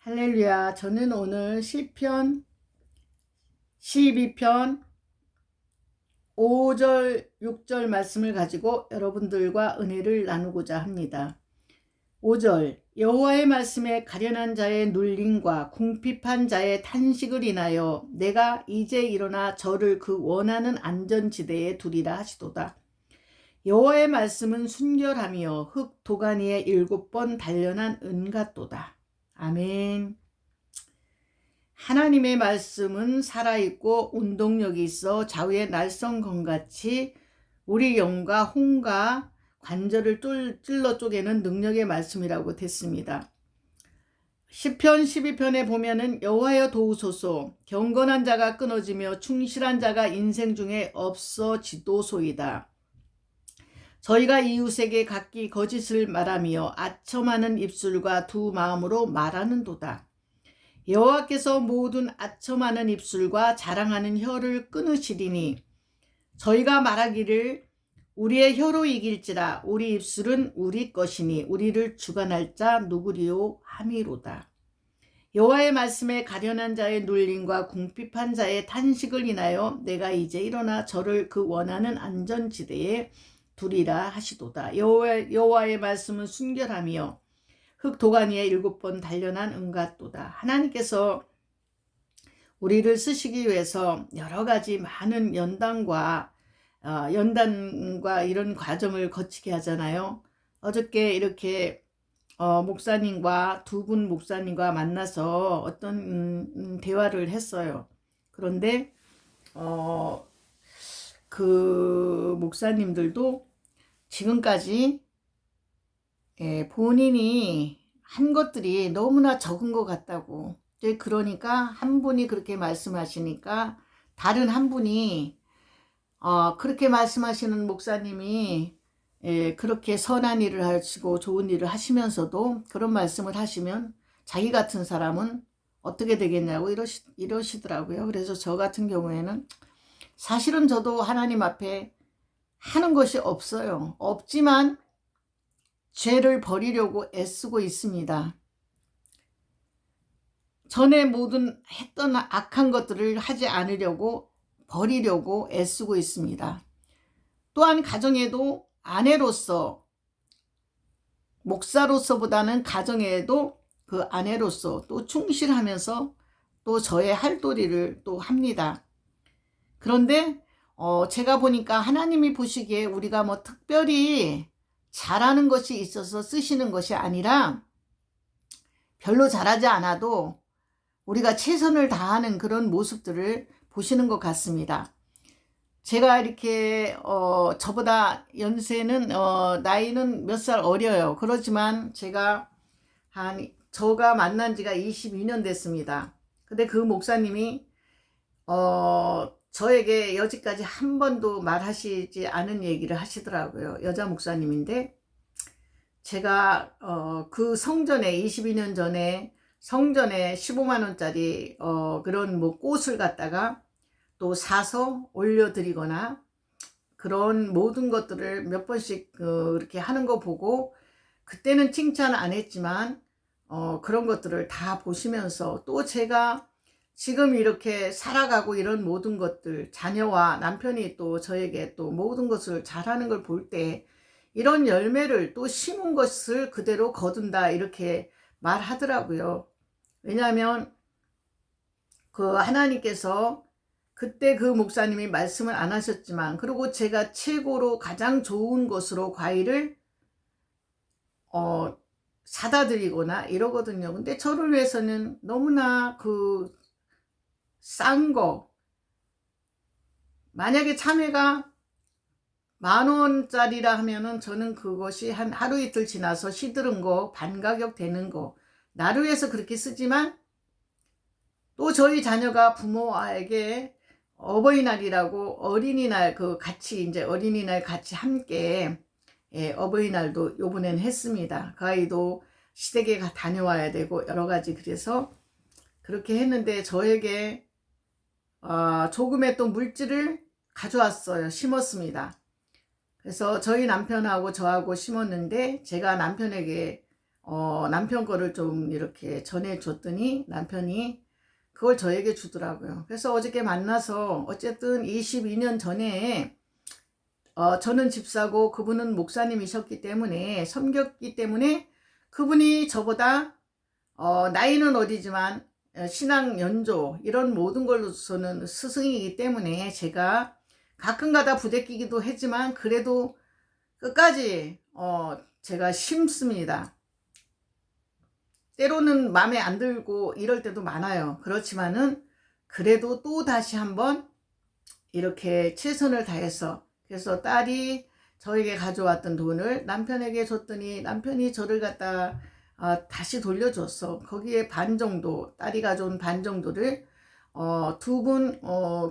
할렐루야. 저는 오늘 시편 12편 5절 6절 말씀을 가지고 여러분들과 은혜를 나누고자 합니다. 5절 여호와의 말씀에 가련한 자의 눌림과 궁핍한 자의 탄식을 인하여 내가 이제 일어나 저를 그 원하는 안전지대에 두리라 하시도다. 여호와의 말씀은 순결하며 흙 도가니에 7번 단련한 은 같도다. 아멘. 하나님의 말씀은 살아있고 운동력이 있어 좌우의 날성검같이 우리 영과 혼과 관절을 찔러 쪼개는 능력의 말씀이라고 됐습니다. 시편 12편에 보면은 여호와여 도우소서, 경건한 자가 끊어지며 충실한 자가 인생 중에 없어지도소이다. 저희가 이웃에게 각기 거짓을 말하며 아첨하는 입술과 두 마음으로 말하는도다. 여호와께서 모든 아첨하는 입술과 자랑하는 혀를 끊으시리니 저희가 말하기를 우리의 혀로 이길지라 우리 입술은 우리 것이니 우리를 주관할 자 누구리요 함이로다. 여호와의 말씀에 가련한 자의 눌림과 궁핍한 자의 탄식을 인하여 내가 이제 일어나 저를 그 원하는 안전지대에 두리라 하시도다. 여호와의 말씀은 순결하며 흙 도가니에 7번 단련한 은 같도다. 하나님께서 우리를 쓰시기 위해서 여러 가지 많은 연단과 이런 과정을 거치게 하잖아요. 어저께 이렇게 목사님과 두 분 목사님과 만나서 어떤 대화를 했어요. 그런데 그 목사님들도 지금까지 본인이 한 것들이 너무나 적은 것 같다고. 그러니까 한 분이 그렇게 말씀하시니까 다른 한 분이 그렇게 말씀하시는 목사님이 그렇게 선한 일을 하시고 좋은 일을 하시면서도 그런 말씀을 하시면 자기 같은 사람은 어떻게 되겠냐고 이러시더라고요. 그래서 저 같은 경우에는 사실은 저도 하나님 앞에 하는 것이 없어요. 없지만 죄를 버리려고 애쓰고 있습니다. 전에 모든 했던 악한 것들을 하지 않으려고 버리려고 애쓰고 있습니다. 또한 가정에도 아내로서 목사로서보다는 가정에도 그 아내로서 또 충실하면서 또 저의 할 도리를 또 합니다. 그런데 제가 보니까 하나님이 보시기에 우리가 뭐 특별히 잘하는 것이 있어서 쓰시는 것이 아니라 별로 잘하지 않아도 우리가 최선을 다하는 그런 모습들을 보시는 것 같습니다. 제가 이렇게 저보다 연세는 나이는 몇 살 어려요. 그렇지만 제가 저가 만난 지가 22년 됐습니다. 근데 그 목사님이 저에게 여지까지 한 번도 말하시지 않은 얘기를 하시더라고요. 여자 목사님인데 제가 그 성전에 22년 전에 성전에 15만 원짜리 그런 뭐 꽃을 갖다가 또 사서 올려드리거나 그런 모든 것들을 몇 번씩 이렇게 하는 거 보고 그때는 칭찬 안 했지만 그런 것들을 다 보시면서 또 제가 지금 이렇게 살아가고 이런 모든 것들 자녀와 남편이 또 저에게 또 모든 것을 잘하는 걸 볼 때 이런 열매를 또 심은 것을 그대로 거둔다 이렇게 말하더라고요. 왜냐하면 그 하나님께서 그때 그 목사님이 말씀을 안 하셨지만 그리고 제가 최고로 가장 좋은 것으로 과일을 사다 드리거나 이러거든요. 근데 저를 위해서는 너무나 그 싼 거, 만약에 참외가 10,000원짜리라 하면은 저는 그것이 한 하루 이틀 지나서 시드른 거, 반가격 되는 거 나를 위해서 그렇게 쓰지만 또 저희 자녀가 부모에게 어버이날이라고 어린이날 같이 이제 어린이날 같이 함께 어버이날도 요번엔 했습니다. 그 아이도 시댁에 다녀와야 되고 여러 가지 그래서 그렇게 했는데 저에게 조금의 또 물질을 가져왔어요. 심었습니다. 그래서 저희 남편하고 저하고 심었는데 제가 남편에게 남편 거를 좀 이렇게 전해줬더니 남편이 그걸 저에게 주더라고요. 그래서 어저께 만나서 어쨌든 22년 전에 저는 집사고 그분은 목사님이셨기 때문에 섬겼기 때문에 그분이 저보다 나이는 어리지만 신앙 연조 이런 모든 걸로서는 스승이기 때문에 제가 가끔가다 부대끼기도 했지만 그래도 끝까지 제가 심습니다. 때로는 마음에 안 들고 이럴 때도 많아요. 그렇지만은 그래도 또 다시 한번 이렇게 최선을 다해서, 그래서 딸이 저에게 가져왔던 돈을 남편에게 줬더니 남편이 저를 갖다 다시 돌려줬어. 거기에 반 정도, 딸이 가져온 반 정도를 두 분,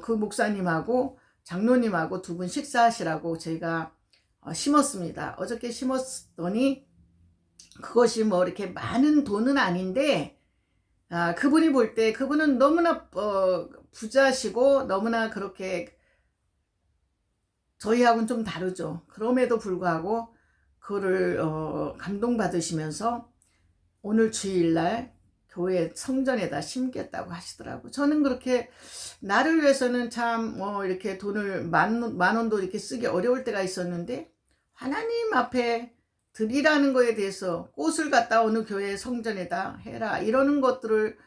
그 목사님하고 장로님하고 두 분 식사하시라고 제가 심었습니다. 어저께 심었더니 그것이 뭐 이렇게 많은 돈은 아닌데 그분이 볼 때 그분은 너무나 부자시고 너무나 그렇게 저희하고는 좀 다르죠. 그럼에도 불구하고 그거를 감동받으시면서 오늘 주일날 교회 성전에다 심겠다고 하시더라고. 저는 그렇게 나를 위해서는 참 이렇게 돈을 만 원도 이렇게 쓰기 어려울 때가 있었는데 하나님 앞에 드리라는 거에 대해서 꽃을 갖다 어느 교회 성전에다 해라 이러는 것들을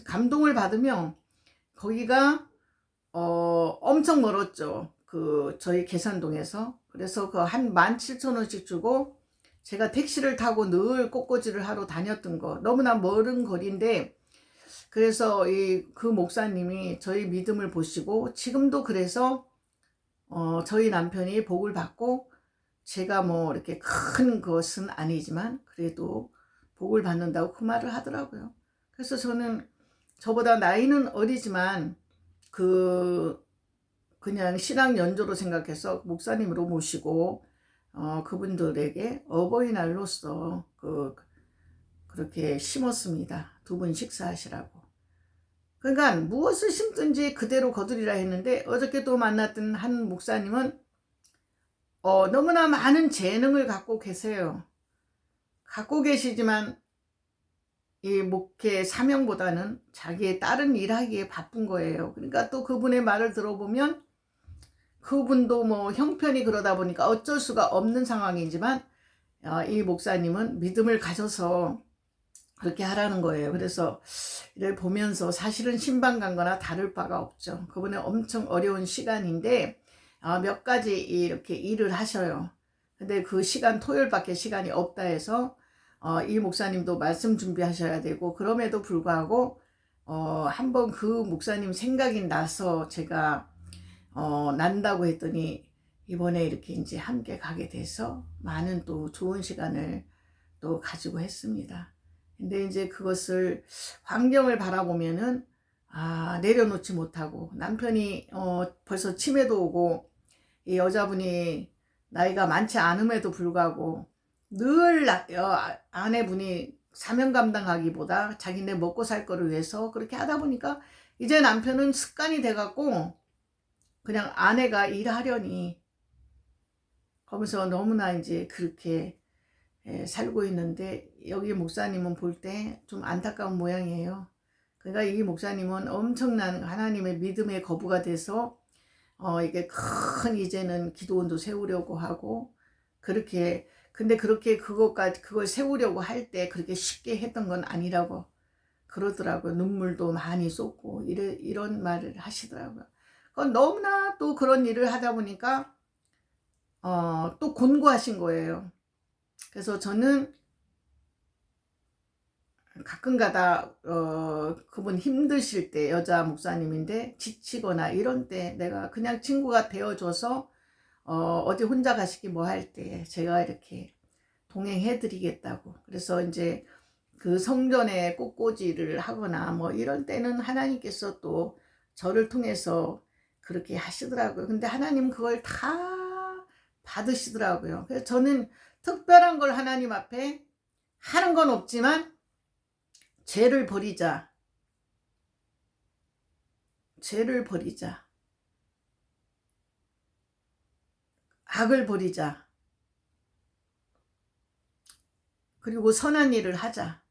감동을 받으며 거기가 엄청 멀었죠. 그 저희 계산동에서. 그래서 그 한 17,000원씩 주고 제가 택시를 타고 늘 꽃꽂이를 하러 다녔던 거, 너무나 멀은 거리인데, 그래서 그 목사님이 저희 믿음을 보시고 지금도 그래서 저희 남편이 복을 받고, 제가 뭐 이렇게 큰 것은 아니지만 그래도 복을 받는다고 그 말을 하더라고요. 그래서 저는 저보다 나이는 어리지만 그냥 신앙 연조로 생각해서 목사님으로 모시고 그분들에게 어버이날로서 그렇게 심었습니다. 두 분 식사하시라고. 그러니까 무엇을 심든지 그대로 거두리라 했는데, 어저께 또 만났던 한 목사님은 너무나 많은 재능을 갖고 계세요. 갖고 계시지만 이 목회 사명보다는 자기의 다른 일하기에 바쁜 거예요. 그러니까 또 그분의 말을 들어보면 그분도 뭐 형편이 그러다 보니까 어쩔 수가 없는 상황이지만 이 목사님은 믿음을 가져서 그렇게 하라는 거예요. 그래서 이를 보면서 사실은 신방 간 거나 다를 바가 없죠. 그분은 엄청 어려운 시간인데 몇 가지 이렇게 일을 하셔요. 근데 그 시간, 토요일밖에 시간이 없다 해서 이 목사님도 말씀 준비하셔야 되고, 그럼에도 불구하고 한번 그 목사님 생각이 나서 제가 난다고 했더니 이번에 이렇게 이제 함께 가게 돼서 많은 또 좋은 시간을 또 가지고 했습니다. 근데 이제 그것을 환경을 바라보면은 내려놓지 못하고, 남편이 벌써 치매도 오고 이 여자분이 나이가 많지 않음에도 불구하고 늘 아내분이 사명 감당하기보다 자기네 먹고 살 거를 위해서 그렇게 하다 보니까 이제 남편은 습관이 돼갖고 그냥 아내가 일하려니 거기서 너무나 이제 그렇게 살고 있는데, 여기 목사님은 볼 때 좀 안타까운 모양이에요. 그러니까 이 목사님은 엄청난 하나님의 믿음의 거부가 돼서 이게 큰 이제는 기도원도 세우려고 하고, 그렇게, 근데 그렇게 그걸 세우려고 할 때 그렇게 쉽게 했던 건 아니라고 그러더라고요. 눈물도 많이 쏟고 이런 말을 하시더라고요. 그건 너무나 또 그런 일을 하다 보니까 또 곤고하신 거예요. 그래서 저는 가끔가다 그분 힘드실 때, 여자 목사님인데 지치거나 이런 때 내가 그냥 친구가 되어줘서 어디 혼자 가시기 뭐 할 때 제가 이렇게 동행해 드리겠다고. 그래서 이제 그 성전에 꽃꽂이를 하거나 뭐 이런 때는 하나님께서 또 저를 통해서 그렇게 하시더라고요. 근데 하나님 그걸 다 받으시더라고요. 그래서 저는 특별한 걸 하나님 앞에 하는 건 없지만 죄를 버리자. 죄를 버리자. 악을 버리자. 그리고 선한 일을 하자.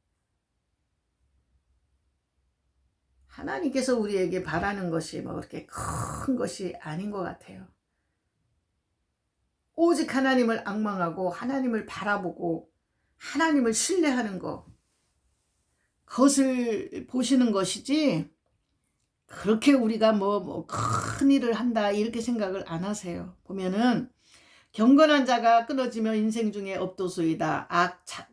하나님께서 우리에게 바라는 것이 뭐 그렇게 큰 것이 아닌 것 같아요. 오직 하나님을 앙망하고 하나님을 바라보고 하나님을 신뢰하는 것, 그것을 보시는 것이지 그렇게 우리가 뭐 큰 일을 한다 이렇게 생각을 안 하세요. 보면은 경건한 자가 끊어지며 인생 중에 업도소이다.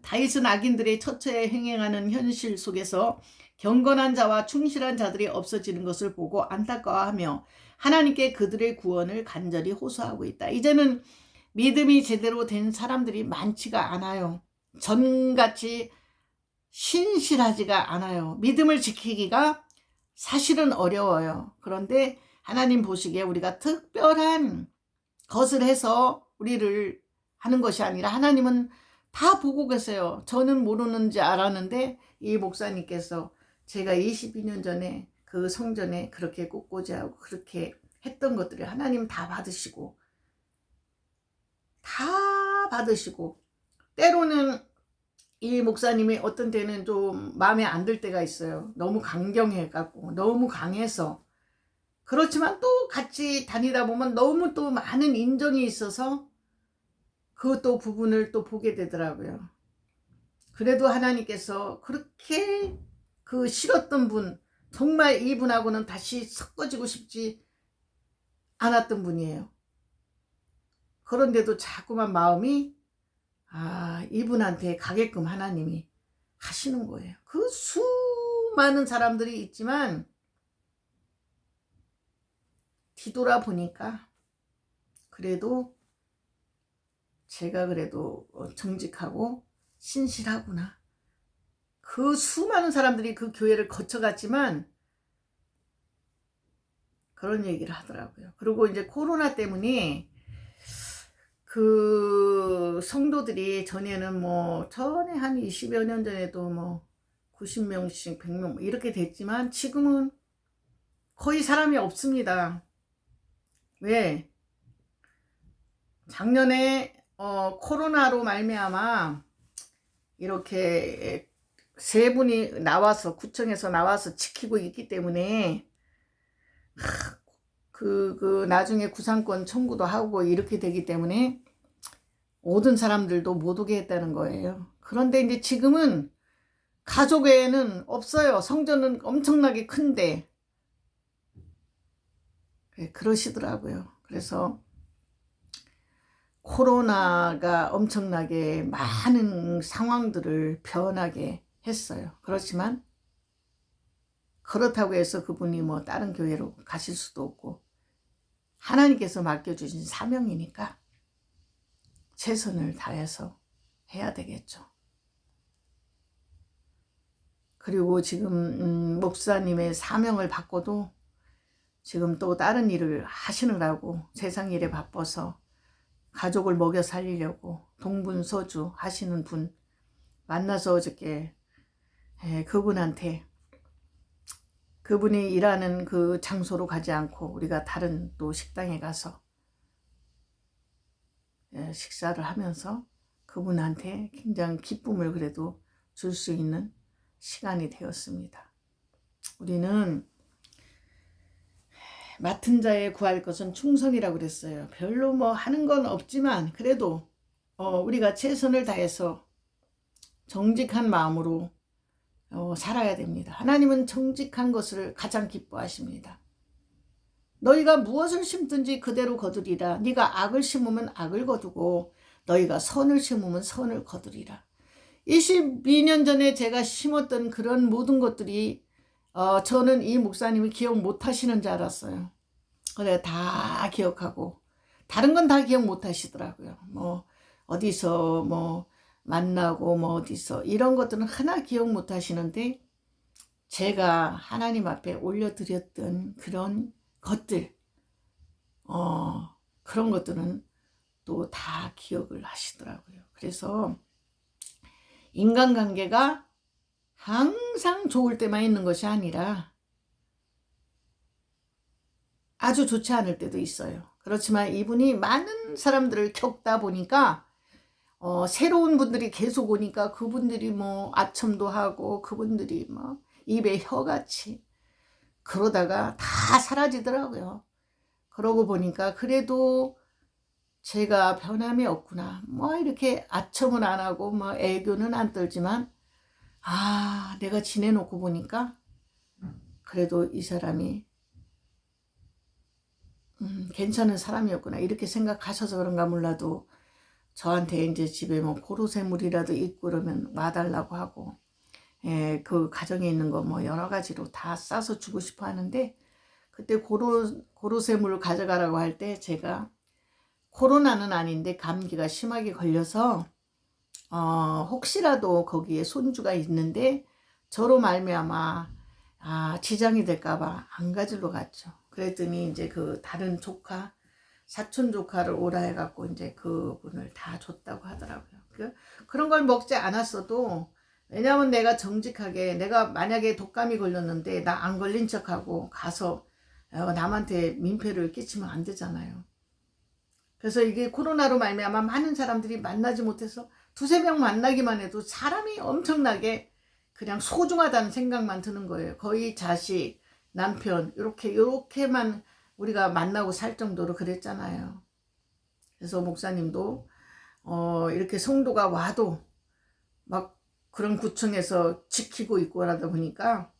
다윗은 악인들의 처처에 행행하는 현실 속에서 경건한 자와 충실한 자들이 없어지는 것을 보고 안타까워하며 하나님께 그들의 구원을 간절히 호소하고 있다. 이제는 믿음이 제대로 된 사람들이 많지가 않아요. 전같이 신실하지가 않아요. 믿음을 지키기가 사실은 어려워요. 그런데 하나님 보시기에 우리가 특별한 것을 해서 우리를 하는 것이 아니라 하나님은 다 보고 계세요. 저는 모르는지 알았는데 이 목사님께서 제가 22년 전에 그 성전에 그렇게 꽃꽂이하고 그렇게 했던 것들을 하나님 다 받으시고 때로는 이 목사님이 어떤 때는 좀 마음에 안 들 때가 있어요. 너무 강경해갖고 너무 강해서. 그렇지만 또 같이 다니다 보면 너무 또 많은 인정이 있어서 그것도 부분을 또 보게 되더라고요. 그래도 하나님께서 그렇게 그 싫었던 분, 정말 이분하고는 다시 섞어지고 싶지 않았던 분이에요. 그런데도 자꾸만 마음이 이분한테 가게끔 하나님이 하시는 거예요. 그 수많은 사람들이 있지만 뒤돌아보니까 그래도 제가 그래도 정직하고 신실하구나. 그 수많은 사람들이 그 교회를 거쳐갔지만 그런 얘기를 하더라고요. 그리고 이제 코로나 때문에 그 성도들이 전에 한 20여 년 전에도 90명씩 100명 이렇게 됐지만 지금은 거의 사람이 없습니다. 왜? 작년에 코로나로 말미암아 이렇게 세 분이 나와서 구청에서 나와서 지키고 있기 때문에 나중에 구상권 청구도 하고 이렇게 되기 때문에 모든 사람들도 못 오게 했다는 거예요. 그런데 이제 지금은 가족에는 없어요. 성전은 엄청나게 큰데 그러시더라고요. 그래서 코로나가 엄청나게 많은 상황들을 변하게 했어요. 그렇지만 그렇다고 해서 그분이 다른 교회로 가실 수도 없고 하나님께서 맡겨주신 사명이니까 최선을 다해서 해야 되겠죠. 그리고 지금 목사님의 사명을 받고도 지금 또 다른 일을 하시느라고 세상 일에 바빠서 가족을 먹여 살리려고 동분서주 하시는 분 만나서 어저께 그분한테 그분이 일하는 그 장소로 가지 않고 우리가 다른 또 식당에 가서 식사를 하면서 그분한테 굉장히 기쁨을 그래도 줄 수 있는 시간이 되었습니다. 우리는 맡은 자에 구할 것은 충성이라고 그랬어요. 별로 하는 건 없지만 그래도 우리가 최선을 다해서 정직한 마음으로 살아야 됩니다. 하나님은 정직한 것을 가장 기뻐하십니다. 너희가 무엇을 심든지 그대로 거두리라. 네가 악을 심으면 악을 거두고 너희가 선을 심으면 선을 거두리라. 22년 전에 제가 심었던 그런 모든 것들이 저는 이 목사님이 기억 못 하시는 줄 알았어요. 그래 다 기억하고 다른 건 다 기억 못 하시더라고요. 어디서 만나고 어디서 이런 것들은 하나 기억 못 하시는데 제가 하나님 앞에 올려드렸던 그런 것들 그런 것들은 또 다 기억을 하시더라고요. 그래서 인간관계가 항상 좋을 때만 있는 것이 아니라 아주 좋지 않을 때도 있어요. 그렇지만 이분이 많은 사람들을 겪다 보니까 새로운 분들이 계속 오니까 그분들이 뭐 아첨도 하고 그분들이 뭐 입에 혀같이 그러다가 다 사라지더라고요. 그러고 보니까 그래도 제가 변함이 없구나. 뭐 이렇게 아첨은 안 하고 뭐 애교는 안 떨지만 내가 지내놓고 보니까 그래도 이 사람이 괜찮은 사람이었구나 이렇게 생각하셔서 그런가 몰라도 저한테 이제 집에 뭐 고로쇠물이라도 있고 그러면 와달라고 하고 그 가정에 있는 거 뭐 여러 가지로 다 싸서 주고 싶어 하는데 그때 고로쇠물 가져가라고 할 때 제가 코로나는 아닌데 감기가 심하게 걸려서 혹시라도 거기에 손주가 있는데 저로 말미암아 지장이 될까봐 안 가지러 갔죠. 그랬더니 이제 그 다른 조카 사촌 조카를 오라 해갖고 이제 그분을 다 줬다고 하더라고요. 그런 걸 먹지 않았어도 왜냐면 내가 정직하게 내가 만약에 독감이 걸렸는데 나 안 걸린 척하고 가서 남한테 민폐를 끼치면 안 되잖아요. 그래서 이게 코로나로 말미암아 많은 사람들이 만나지 못해서 두세 명 만나기만 해도 사람이 엄청나게 그냥 소중하다는 생각만 드는 거예요. 거의 자식, 남편 이렇게만 우리가 만나고 살 정도로 그랬잖아요. 그래서 목사님도 이렇게 성도가 와도 막 그런 구청에서 지키고 있고 그러다 보니까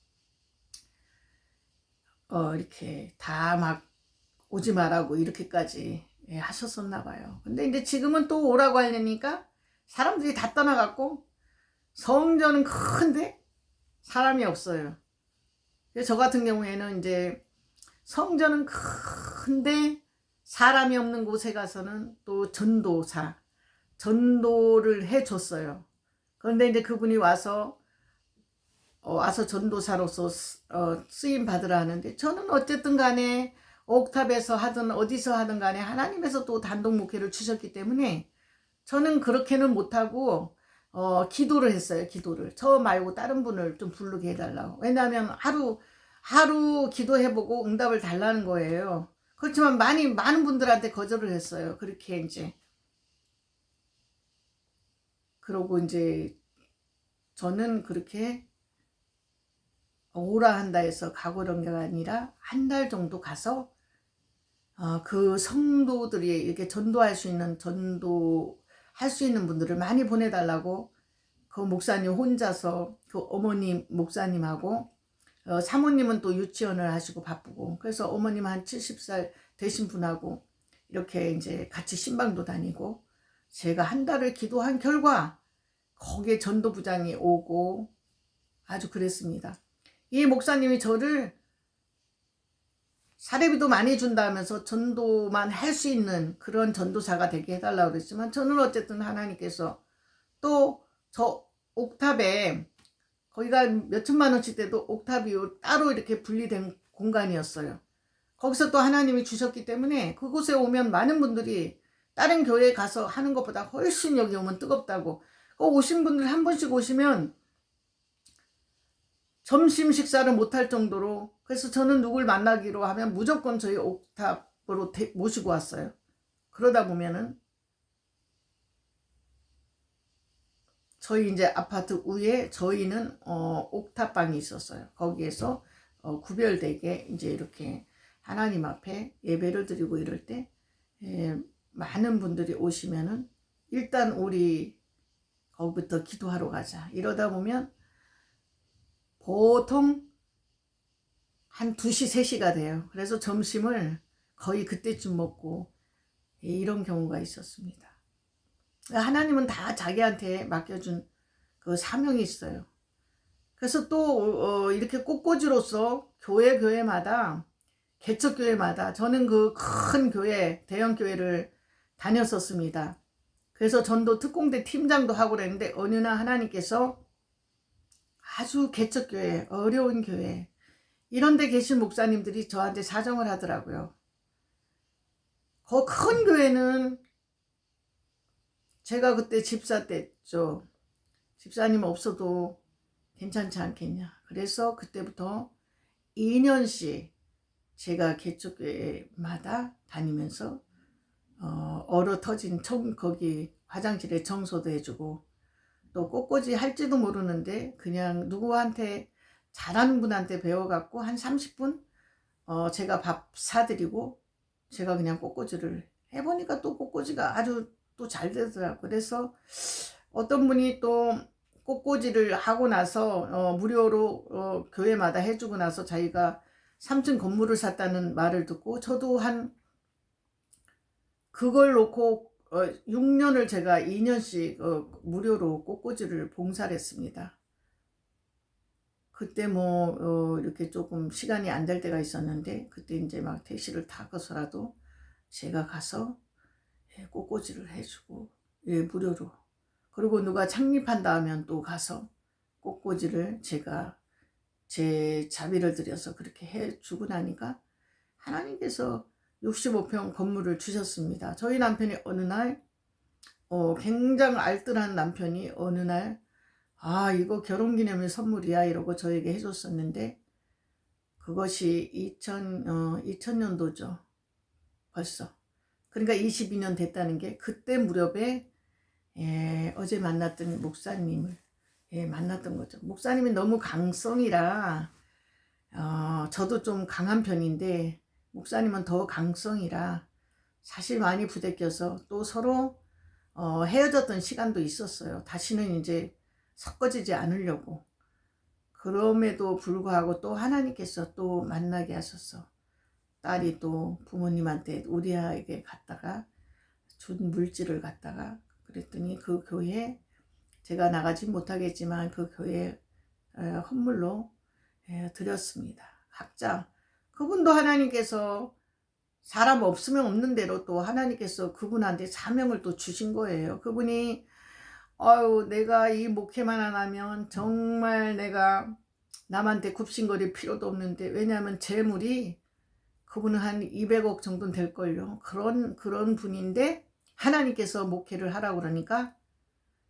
이렇게 다 막 오지 말라고 이렇게까지 하셨었나 봐요. 근데 이제 지금은 또 오라고 하려니까 사람들이 다 떠나갖고 성전은 큰데 사람이 없어요. 저 같은 경우에는 이제 성전은 큰데 사람이 없는 곳에 가서는 또 전도를 해줬어요. 그런데 이제 그분이 와서 전도사로서 쓰임 받으라 하는데 저는 어쨌든 간에 옥탑에서 하든 어디서 하든 간에 하나님에서 또 단독 목회를 주셨기 때문에 저는 그렇게는 못하고 기도를 했어요. 기도를 저 말고 다른 분을 좀 부르게 해달라고. 왜냐하면 하루 기도해보고 응답을 달라는 거예요. 그렇지만 많은 분들한테 거절을 했어요. 그렇게 이제 그러고 이제 저는 그렇게 오라 한다 해서 가고런 게 아니라 한 달 정도 가서 그 성도들이 이렇게 전도할 수 있는 분들을 많이 보내달라고 그 목사님 혼자서 그 어머님 목사님하고 사모님은 또 유치원을 하시고 바쁘고 그래서 어머님 한 70살 되신 분하고 이렇게 이제 같이 신방도 다니고 제가 한 달을 기도한 결과 거기에 전도부장이 오고 아주 그랬습니다. 이 목사님이 저를 사례비도 많이 준다면서 전도만 할 수 있는 그런 전도사가 되게 해달라고 그랬지만 저는 어쨌든 하나님께서 또 저 옥탑에 거기가 몇천만 원씩 돼도 옥탑이 따로 이렇게 분리된 공간이었어요. 거기서 또 하나님이 주셨기 때문에 그곳에 오면 많은 분들이 다른 교회에 가서 하는 것보다 훨씬 여기 오면 뜨겁다고 오신 분들 한 번씩 오시면 점심 식사를 못할 정도로 그래서 저는 누굴 만나기로 하면 무조건 저희 옥탑으로 모시고 왔어요. 그러다 보면은 저희 이제 아파트 위에 저희는 옥탑방이 있었어요. 거기에서 구별되게 이제 이렇게 하나님 앞에 예배를 드리고 이럴 때 많은 분들이 오시면은 일단 우리 거기부터 기도하러 가자. 이러다 보면 보통 한 2시, 3시가 돼요. 그래서 점심을 거의 그때쯤 먹고 이런 경우가 있었습니다. 하나님은 다 자기한테 맡겨준 그 사명이 있어요. 그래서 또 이렇게 꽃꽂이로서 교회마다 개척교회마다 저는 그 큰 교회 대형 교회를 다녔었습니다. 그래서 전도 특공대 팀장도 하고 그랬는데 어느 날 하나님께서 아주 개척교회 어려운 교회 이런 데 계신 목사님들이 저한테 사정을 하더라고요. 그 큰 교회는 제가 그때 집사 때죠. 집사님 없어도 괜찮지 않겠냐. 그래서 그때부터 2년씩 제가 개척교회마다 다니면서 얼어 터진 거기 화장실에 청소도 해주고, 또 꽃꽂이 할지도 모르는데 그냥 누구한테 잘하는 분한테 배워갖고 한 30분 제가 밥 사드리고 제가 그냥 꽃꽂이를 해보니까 또 꽃꽂이가 아주 또 잘 되더라고요. 그래서 어떤 분이 또 꽃꽂이를 하고 나서 무료로 교회마다 해주고 나서 자기가 3층 건물을 샀다는 말을 듣고, 저도 한 그걸 놓고 6년을 제가 2년씩 무료로 꽃꽂이를 봉사를 했습니다. 그때 뭐 이렇게 조금 시간이 안 될 때가 있었는데, 그때 이제 막 택시를 타고서라도 제가 가서 꽃꽂이를 해주고, 무료로. 그리고 누가 창립한다 하면 또 가서 꽃꽂이를 제가 제 자비를 들여서 그렇게 해주고 나니까 하나님께서 65평 건물을 주셨습니다. 저희 남편이 어느 날 굉장히 알뜰한 남편이 어느 날 이거 결혼기념일 선물이야 이러고 저에게 해줬었는데, 그것이 2000년도죠 벌써. 그러니까 22년 됐다는 게, 그때 무렵에 어제 만났던 목사님을 만났던 거죠. 목사님이 너무 강성이라 저도 좀 강한 편인데 목사님은 더 강성이라 사실 많이 부대껴서 또 서로 헤어졌던 시간도 있었어요. 다시는 이제 섞어지지 않으려고. 그럼에도 불구하고 또 하나님께서 또 만나게 하셔서 딸이 또 부모님한테 우리 아이에게 갔다가 준 물질을 갖다가 그랬더니 그 교회, 제가 나가지 못하겠지만 그 교회 헌물로 드렸습니다. 각자 그분도 하나님께서 사람 없으면 없는 대로 또 하나님께서 그분한테 사명을 또 주신 거예요. 그분이 내가 이 목회만 안 하면 정말 내가 남한테 굽신거릴 필요도 없는데, 왜냐하면 재물이 그분은 한 200억 정도는 될걸요. 그런 분인데 하나님께서 목회를 하라고 그러니까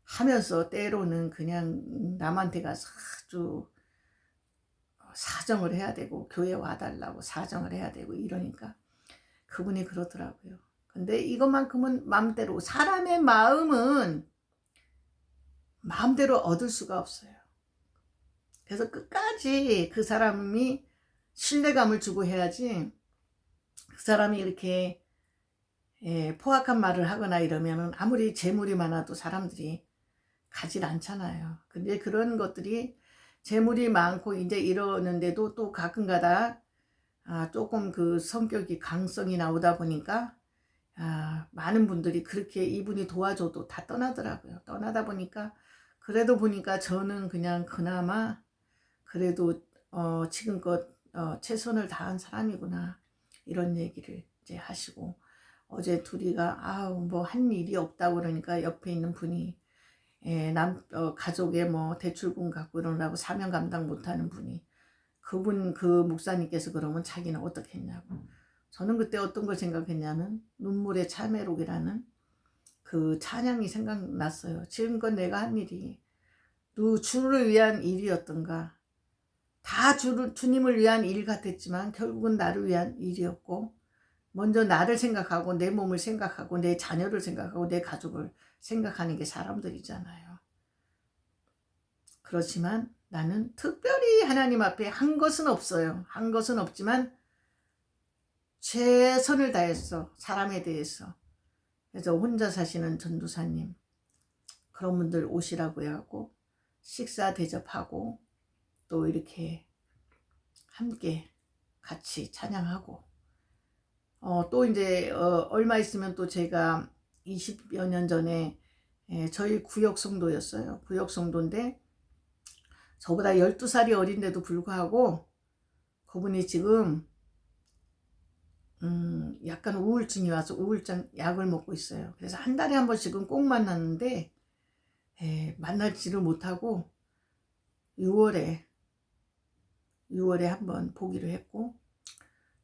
하면서 때로는 그냥 남한테 가서 아주 사정을 해야 되고 교회 와달라고 사정을 해야 되고 이러니까 그분이 그러더라고요. 근데 이것만큼은 마음대로, 사람의 마음은 마음대로 얻을 수가 없어요. 그래서 끝까지 그 사람이 신뢰감을 주고 해야지, 그 사람이 이렇게 포악한 말을 하거나 이러면 아무리 재물이 많아도 사람들이 가질 않잖아요. 근데 그런 것들이 재물이 많고 이제 이러는데도 또 가끔가다 조금 그 성격이 강성이 나오다 보니까 많은 분들이 그렇게 이분이 도와줘도 다 떠나더라고요. 떠나다 보니까 그래도 보니까 저는 그냥 그나마 그래도 지금껏 최선을 다한 사람이구나 이런 얘기를 이제 하시고, 어제 둘이가 뭐 한 일이 없다고 그러니까 옆에 있는 분이 가족의 뭐 대출금 갖고 이러느라고 사명 감당 못하는 분이, 그 목사님께서 그러면 자기는 어떻게 했냐고. 저는 그때 어떤 걸 생각했냐면 눈물의 참회록이라는 그 찬양이 생각났어요. 지금껏 내가 한 일이 주를 위한 일이었던가, 다 주님을 위한 일 같았지만 결국은 나를 위한 일이었고, 먼저 나를 생각하고 내 몸을 생각하고 내 자녀를 생각하고 내 가족을 생각하는 게 사람들이잖아요. 그렇지만 나는 특별히 하나님 앞에 한 것은 없어요. 한 것은 없지만 최선을 다했어, 사람에 대해서. 그래서 혼자 사시는 전도사님, 그런 분들 오시라고 해갖고 식사 대접하고 또 이렇게 함께 같이 찬양하고, 또 이제 얼마 있으면 또 제가 20여 년 전에 저희 구역 성도였어요. 구역 성도인데 저보다 12살이 어린데도 불구하고 그분이 지금 약간 우울증이 와서 우울증 약을 먹고 있어요. 그래서 한 달에 한 번씩은 꼭 만났는데 만나지를 못하고 6월에 한번 보기로 했고,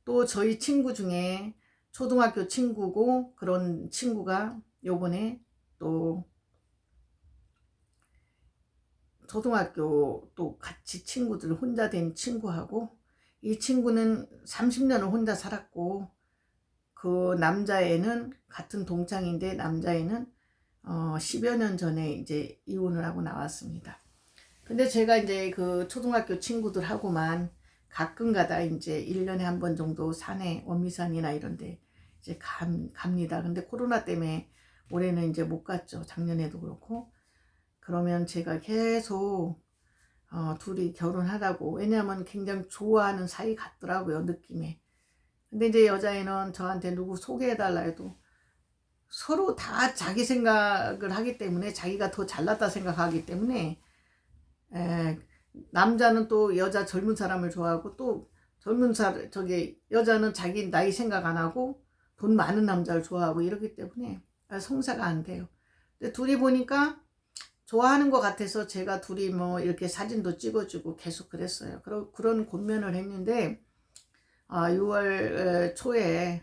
또 저희 친구 중에 초등학교 친구고 그런 친구가 요번에 또 초등학교 또 같이 친구들 혼자 된 친구하고, 이 친구는 30년을 혼자 살았고 그 남자애는 같은 동창인데 남자애는 10여 년 전에 이제 이혼을 하고 나왔습니다. 근데 제가 이제 그 초등학교 친구들하고만 가끔 가다 이제 1년에 한 번 정도 산에 원미산이나 이런 데 이제 갑니다. 근데 코로나 때문에 올해는 이제 못 갔죠. 작년에도 그렇고. 그러면 제가 계속 둘이 결혼하라고, 왜냐하면 굉장히 좋아하는 사이 같더라고요, 느낌에. 근데 이제 여자애는 저한테 누구 소개해달라 해도 서로 다 자기 생각을 하기 때문에, 자기가 더 잘났다 생각하기 때문에, 에, 남자는 또 여자 젊은 사람을 좋아하고, 또 저기 여자는 자기 나이 생각 안 하고 돈 많은 남자를 좋아하고 이러기 때문에 성사가 안 돼요. 근데 둘이 보니까 좋아하는 것 같아서 제가 둘이 뭐 이렇게 사진도 찍어주고 계속 그랬어요. 그런 권면을 했는데 6월 초에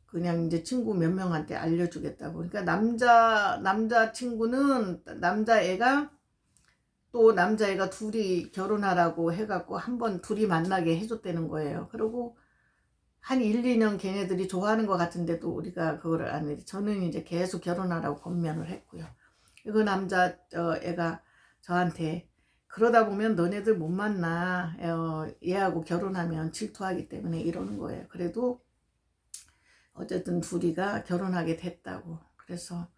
그냥 이제 친구 몇 명한테 알려주겠다고. 그러니까 남자 친구는 남자애가 둘이 결혼하라고 해갖고 한번 둘이 만나게 해줬다는 거예요. 그리고 한 1, 2년 걔네들이 좋아하는 것 같은데도 우리가 그거를 안 해. 저는 이제 계속 결혼하라고 권면을 했고요. 그 남자 애가 저한테 그러다 보면 너네들 못 만나. 얘하고 결혼하면 질투하기 때문에 이러는 거예요. 그래도 어쨌든 둘이가 결혼하게 됐다고. 그래서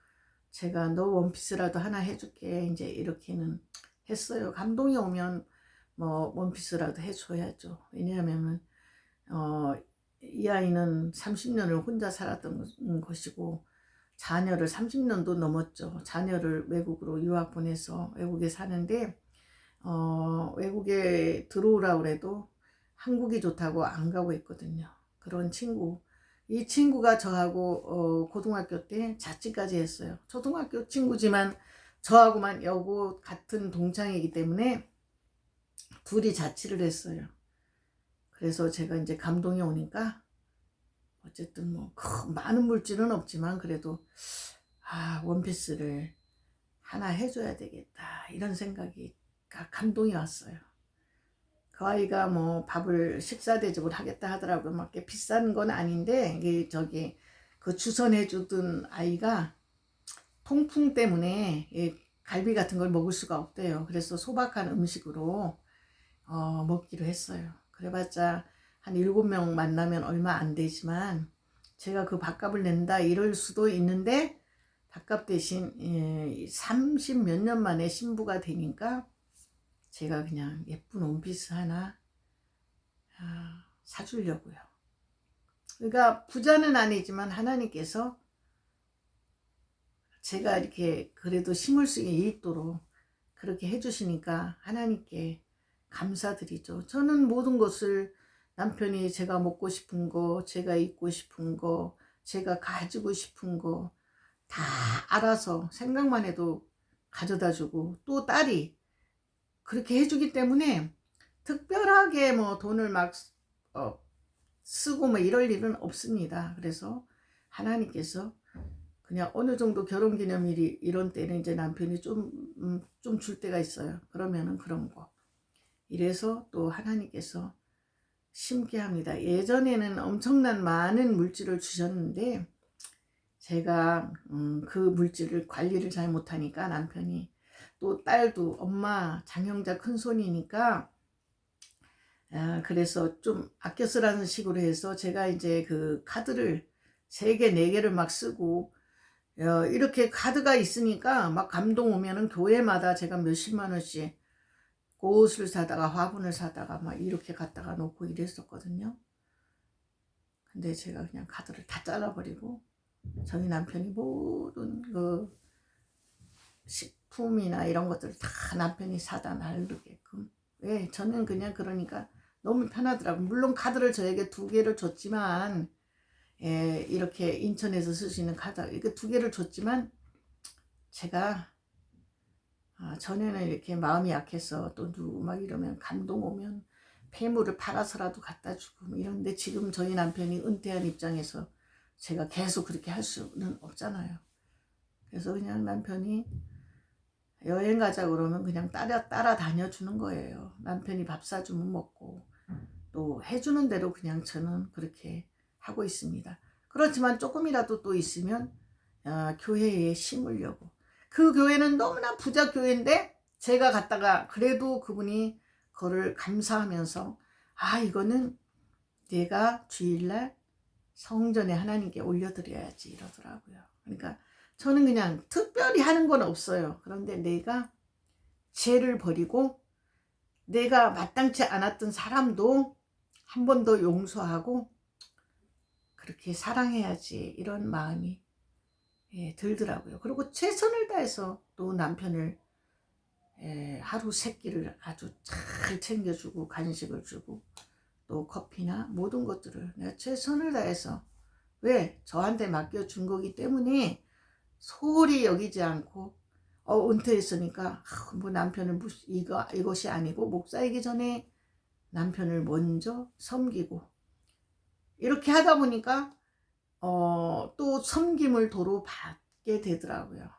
제가 너 원피스라도 하나 해줄게. 이제 이렇게는 했어요. 감동이 오면 뭐 원피스라도 해줘야죠. 왜냐하면은 이 아이는 30년을 혼자 살았던 것이고 자녀를 30년도 넘었죠. 자녀를 외국으로 유학 보내서 외국에 사는데 외국에 들어오라 그래도 한국이 좋다고 안 가고 있거든요. 그런 친구. 이 친구가 저하고 고등학교 때 자취까지 했어요. 초등학교 친구지만 저하고만 여고 같은 동창이기 때문에 둘이 자취를 했어요. 그래서 제가 이제 감동이 오니까 어쨌든 뭐 많은 물질은 없지만 그래도 원피스를 하나 해줘야 되겠다 이런 생각이 감동이 왔어요. 그 아이가 뭐 밥을 식사 대접을 하겠다 하더라고요. 막 비싼 건 아닌데 이게 저기 그 주선해 주던 아이가 통풍 때문에 갈비 같은 걸 먹을 수가 없대요. 그래서 소박한 음식으로 먹기로 했어요. 그래봤자 한 7명 만나면 얼마 안 되지만 제가 그 밥값을 낸다 이럴 수도 있는데 밥값 대신 30 몇 년 만에 신부가 되니까 제가 그냥 예쁜 원피스 하나 사주려고요. 그러니까 부자는 아니지만 하나님께서 제가 이렇게 그래도 심을 수 있도록 그렇게 해주시니까 하나님께 감사드리죠. 저는 모든 것을 남편이 제가 먹고 싶은 거, 제가 입고 싶은 거, 제가 가지고 싶은 거 다 알아서 생각만 해도 가져다 주고, 또 딸이 그렇게 해주기 때문에 특별하게 뭐 돈을 막 쓰고 뭐 이럴 일은 없습니다. 그래서 하나님께서 그냥 어느 정도 결혼기념일이 이런 때는 이제 남편이 좀 줄 때가 있어요. 그러면은 그런 거. 이래서 또 하나님께서 심게 합니다. 예전에는 엄청난 많은 물질을 주셨는데 제가 그 물질을 관리를 잘 못하니까 남편이, 또 딸도 엄마 장형자 큰손이니까 그래서 좀 아껴 쓰라는 식으로 해서 제가 이제 그 카드를 3개 4개를 막 쓰고 이렇게 카드가 있으니까 막 감동 오면은 교회마다 제가 몇십만 원씩 옷을 사다가 화분을 사다가 막 이렇게 갖다가 놓고 이랬었거든요. 근데 제가 그냥 카드를 다 잘라버리고 저희 남편이 모든 그 식품이나 이런 것들 다 남편이 사다 나르게끔. 왜? 저는 그냥 그러니까 너무 편하더라고. 물론 카드를 저에게 2개를 줬지만 이렇게 인천에서 쓸 수 있는 카드 이렇게 2개를 줬지만 제가 전에는 이렇게 마음이 약해서 또 누구 막 이러면 감동 오면 폐물을 팔아서라도 갖다 주고 뭐 이런데 지금 저희 남편이 은퇴한 입장에서 제가 계속 그렇게 할 수는 없잖아요. 그래서 그냥 남편이 여행 가자 그러면 그냥 따라다녀 주는 거예요. 남편이 밥 사주면 먹고 또 해주는 대로 그냥 저는 그렇게 하고 있습니다. 그렇지만 조금이라도 또 있으면 교회에 심으려고. 그 교회는 너무나 부자 교회인데 제가 갔다가 그래도 그분이 그거를 감사하면서 이거는 내가 주일날 성전에 하나님께 올려드려야지 이러더라고요. 그러니까 저는 그냥 특별히 하는 건 없어요. 그런데 내가 죄를 버리고 내가 마땅치 않았던 사람도 한 번 더 용서하고 그렇게 사랑해야지 이런 마음이 들더라고요. 그리고 최선을 다해서 또 남편을 하루 세 끼를 아주 잘 챙겨주고 간식을 주고 또 커피나 모든 것들을 내가 최선을 다해서 왜 저한테 맡겨준 거기 때문에 소홀히 여기지 않고 은퇴했으니까 뭐 남편은 이것이 아니고 목사이기 전에 남편을 먼저 섬기고 이렇게 하다 보니까 또 섬김을 도로 받게 되더라고요.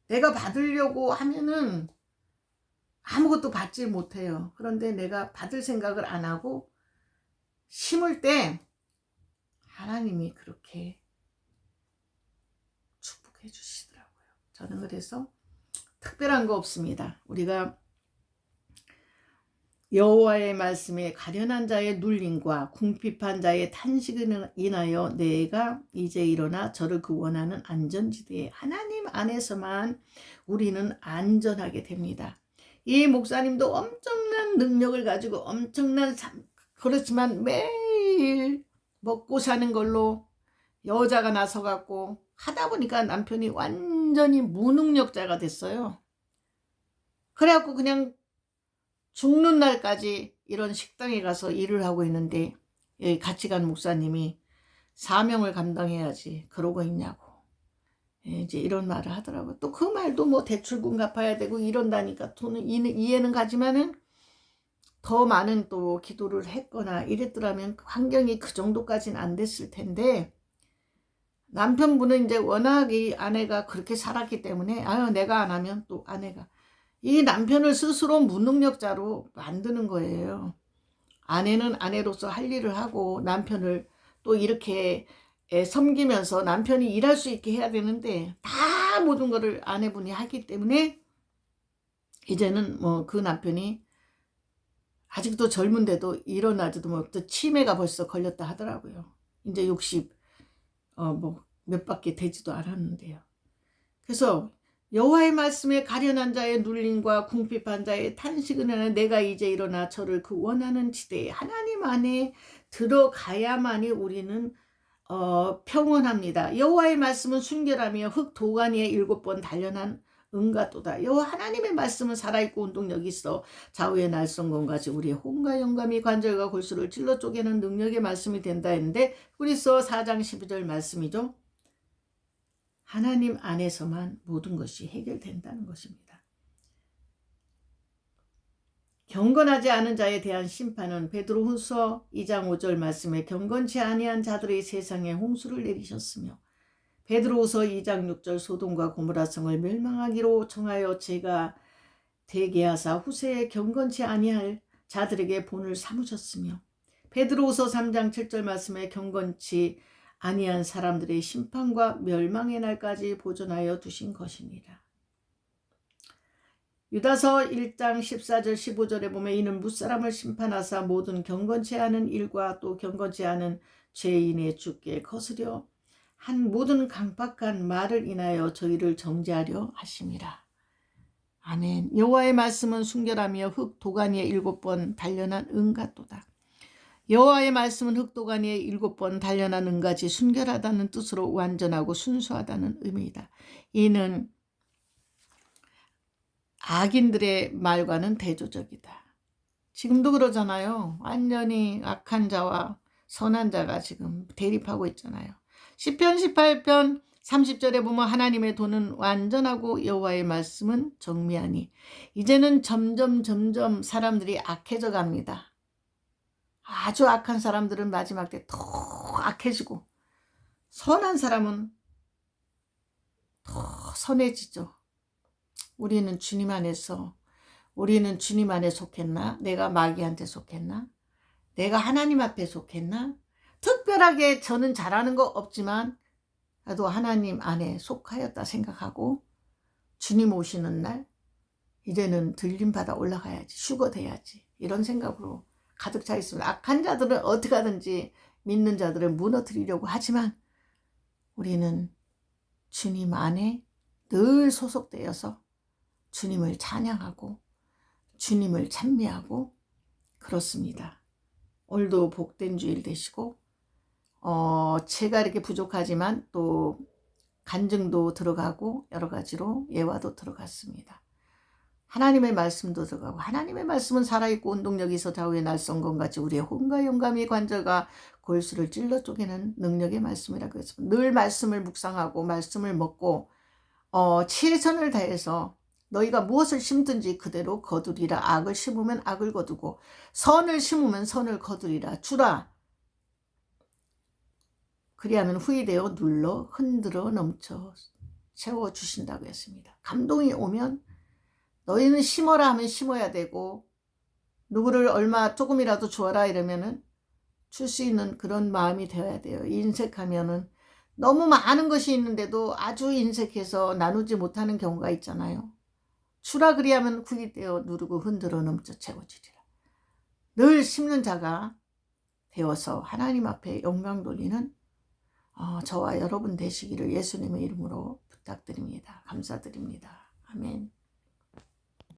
내가 받으려고 하면은 아무것도 받지 못해요. 그런데 내가 받을 생각을 안 하고 심을 때 하나님이 그렇게 축복해 주시더라고요. 저는 그래서 특별한 거 없습니다. 우리가 여호와의 말씀에 가련한 자의 눌림과 궁핍한 자의 탄식을 인하여 내가 이제 일어나 저를 그 원하는 안전지대에 하나님 안에서만 우리는 안전하게 됩니다. 이 목사님도 엄청난 능력을 가지고 엄청난 그렇지만 매일 먹고 사는 걸로 여자가 나서갖고 하다 보니까 남편이 완전히 무능력자가 됐어요. 그래갖고 그냥 죽는 날까지 이런 식당에 가서 일을 하고 있는데 여기 같이 간 목사님이 사명을 감당해야지 그러고 있냐고 이제 이런 말을 하더라고요. 또 그 말도 뭐 대출금 갚아야 되고 이런다니까 돈은 이해는 가지만은 더 많은 또 기도를 했거나 이랬더라면 환경이 그 정도까지는 안 됐을 텐데 남편분은 이제 워낙 이 아내가 그렇게 살았기 때문에 내가 안 하면 또 아내가 이 남편을 스스로 무능력자로 만드는 거예요. 아내는 아내로서 할 일을 하고 남편을 또 이렇게 섬기면서 남편이 일할 수 있게 해야 되는데 다 모든 거를 아내분이 하기 때문에 이제는 뭐 그 남편이 아직도 젊은데도 일어나지도 못해 치매가 벌써 걸렸다 하더라고요. 이제 60 뭐 몇 밖에 되지도 않았는데요. 그래서 여호와의 말씀에 가련한 자의 눌림과 궁핍한 자의 탄식은 하나 내가 이제 일어나 저를 그 원하는 지대에 하나님 안에 들어가야만이 우리는 평온합니다. 여호와의 말씀은 순결하며 흙 도가니에 7번 단련한 은가도다. 여호와 하나님의 말씀은 살아있고 운동력이 있어 좌우의 날성검 같이 우리의 혼과 영감이 관절과 골수를 찔러 쪼개는 능력의 말씀이 된다 했는데 그래서 4장 12절 말씀이죠. 하나님 안에서만 모든 것이 해결된다는 것입니다. 경건하지 않은 자에 대한 심판은 베드로후서 2장 5절 말씀에 경건치 아니한 자들의 세상에 홍수를 내리셨으며 베드로후서 2장 6절 소돔과 고모라 성을 멸망하기로 정하여 제가 되게 하사 후세에 경건치 아니할 자들에게 본을 삼으셨으며 베드로후서 3장 7절 말씀에 경건치 아니한 사람들의 심판과 멸망의 날까지 보존하여 두신 것입니다. 유다서 1장 14절 15절에 보면 이는 무사람을 심판하사 모든 경건치 않은 일과 또 경건치 않은 죄인의 주께 거스려 한 모든 강박한 말을 인하여 저희를 정죄하려 하심이라. 아멘. 여호와의 말씀은 순결하며 흙 도가니에 7번 단련한 은같도다. 여호와의 말씀은 흙 도가니에 7번 단련한 은같이 순결하다는 뜻으로 완전하고 순수하다는 의미이다. 이는 악인들의 말과는 대조적이다. 지금도 그러잖아요. 완전히 악한 자와 선한 자가 지금 대립하고 있잖아요. 시편 18편 30절에 보면 하나님의 도는 완전하고 여호와의 말씀은 정미하니 이제는 점점 사람들이 악해져 갑니다. 아주 악한 사람들은 마지막 때 더 악해지고 선한 사람은 더 선해지죠. 우리는 주님 안에서 우리는 주님 안에 속했나? 내가 마귀한테 속했나? 내가 하나님 앞에 속했나? 특별하게 저는 잘하는 거 없지만 나도 하나님 안에 속하였다 생각하고 주님 오시는 날 이제는 들림받아 올라가야지, 휴거돼야지, 이런 생각으로 가득 차 있습니다. 악한 자들은 어떻게 하든지 믿는 자들을 무너뜨리려고 하지만 우리는 주님 안에 늘 소속되어서 주님을 찬양하고 주님을 찬미하고 그렇습니다. 오늘도 복된 주일 되시고 제가 이렇게 부족하지만 또 간증도 들어가고 여러 가지로 예화도 들어갔습니다. 하나님의 말씀도 들어가고, 하나님의 말씀은 살아있고 운동력이 있어 좌우의 날성건 같이 우리의 혼과 영감이 관절과 골수를 찔러 쪼개는 능력의 말씀이라고 했습니다. 늘 말씀을 묵상하고 말씀을 먹고 최선을 다해서 너희가 무엇을 심든지 그대로 거두리라. 악을 심으면 악을 거두고 선을 심으면 선을 거두리라. 주라. 그리하면 후이되어 눌러 흔들어 넘쳐 채워주신다고 했습니다. 감동이 오면 너희는 심어라 하면 심어야 되고, 누구를 얼마 조금이라도 주어라 이러면은 줄 수 있는 그런 마음이 되어야 돼요. 인색하면은 너무 많은 것이 있는데도 아주 인색해서 나누지 못하는 경우가 있잖아요. 주라 그리하면 후이되어 누르고 흔들어 넘쳐 채워주리라. 늘 심는 자가 되어서 하나님 앞에 영광 돌리는 저와 여러분 되시기를 예수님의 이름으로 부탁드립니다. 감사드립니다. 아멘.